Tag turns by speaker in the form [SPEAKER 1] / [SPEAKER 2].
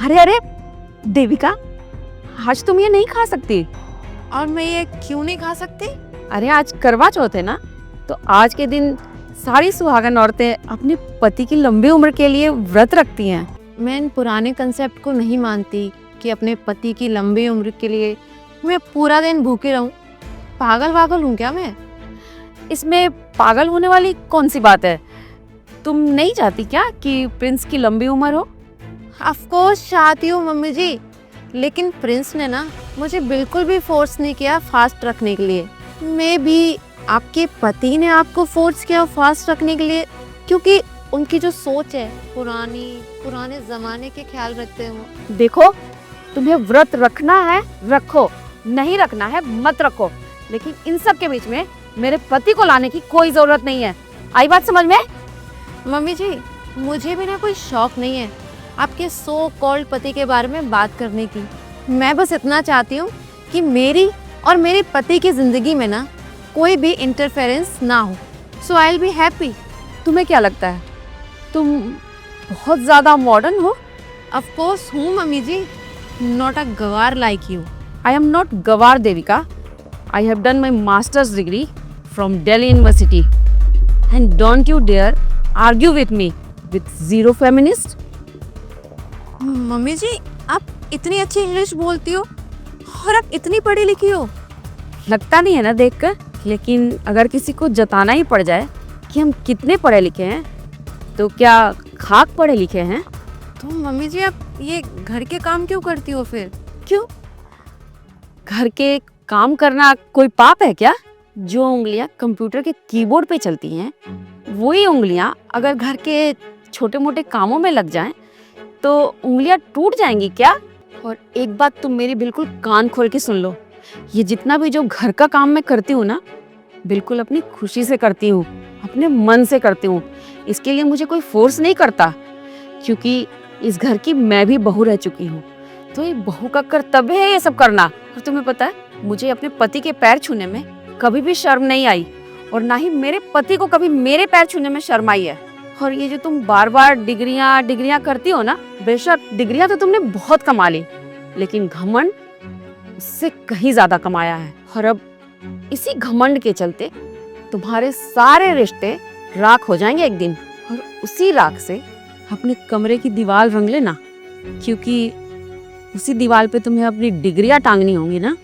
[SPEAKER 1] अरे अरे देविका, आज तुम ये नहीं खा सकती।
[SPEAKER 2] और मैं ये क्यों नहीं खा सकती?
[SPEAKER 1] अरे आज करवा चौथ है ना, तो आज के दिन सारी सुहागन औरतें अपने पति की लंबी उम्र के लिए व्रत रखती हैं।
[SPEAKER 2] मैं इन पुराने कंसेप्ट को नहीं मानती कि अपने पति की लंबी उम्र के लिए मैं पूरा दिन भूखे रहूं। पागल वागल हूँ क्या मैं?
[SPEAKER 1] इसमें पागल होने वाली कौन सी बात है? तुम नहीं चाहती क्या कि प्रिंस की लंबी उम्र हो?
[SPEAKER 2] ऑफ कोर्स चाहती हूँ मम्मी जी, लेकिन प्रिंस ने ना मुझे बिल्कुल भी फोर्स नहीं किया फास्ट रखने के लिए। मैं भी आपके पति ने आपको फोर्स किया फास्ट रखने के लिए, क्योंकि उनकी जो सोच है पुराने जमाने के ख्याल रखते हैं वो।
[SPEAKER 1] देखो, तुम्हें व्रत रखना है रखो, नहीं रखना है मत रखो, लेकिन इन सब के बीच में मेरे पति को लाने की कोई जरूरत नहीं है। आई बात समझ में?
[SPEAKER 2] मम्मी जी, मुझे भी ना कोई शौक नहीं है आपके सो कॉल्ड पति के बारे में बात करने की। मैं बस इतना चाहती हूँ कि मेरी और मेरे पति की जिंदगी में ना कोई भी इंटरफेरेंस ना हो। So I will be happy.
[SPEAKER 1] तुम्हें क्या लगता है तुम बहुत ज्यादा मॉडर्न हो?
[SPEAKER 2] ऑफ कोर्स हूँ मम्मी जी, नॉट अ गवार like you.
[SPEAKER 1] I am not गवार Devika. I have done my masters degree from Delhi university and don't you dare argue with me with zero feminist.
[SPEAKER 2] Mummy ji, आप इतनी अच्छी इंग्लिश बोलती हो और आप इतनी पढ़ी लिखी हो।
[SPEAKER 1] लगता नहीं है ना देखकर, लेकिन अगर किसी को जताना ही पड़ जाए कि हम कितने पढ़े लिखे हैं तो क्या खाक पढ़े लिखे हैं?
[SPEAKER 2] तो मम्मी जी, आप ये घर के काम क्यों करती हो फिर?
[SPEAKER 1] क्यों? घर के काम करना कोई पाप है क्या? जो उंगलियां कंप्यूटर के कीबोर्ड पे चलती हैं, वही उंगलियां अगर घर के छोटे मोटे कामों में लग जाएं तो उंगलियां टूट जाएंगी क्या? और एक बात तुम मेरी बिल्कुल कान खोल के सुन लो, ये जितना भी जो घर का काम मैं करती हूँ ना, बिल्कुल अपनी खुशी से करती हूँ, अपने मन से करती हूँ। इसके लिए मुझे कोई फोर्स नहीं करता, क्योंकि इस घर की मैं भी बहू रह चुकी हूँ। तो ये बहू का कर्तव्य है ये सब करना। और तुम्हें पता है, मुझे अपने पति के पैर छूने में कभी भी शर्म नहीं आई, और ना ही मेरे पति को कभी मेरे पैर छूने में शर्म आई है। और ये जो तुम बार बार डिग्रियां करती हो ना, बेशक डिग्रियां तो तुमने बहुत कमा ली, लेकिन घमंड उससे कहीं ज्यादा कमाया है। और अब इसी घमंड के चलते तुम्हारे सारे रिश्ते राख हो जाएंगे एक दिन। और उसी राख से अपने कमरे की दीवार रंग लेना, क्योंकि उसी दीवार पे तुम्हें अपनी डिग्रियां टांगनी होंगी ना।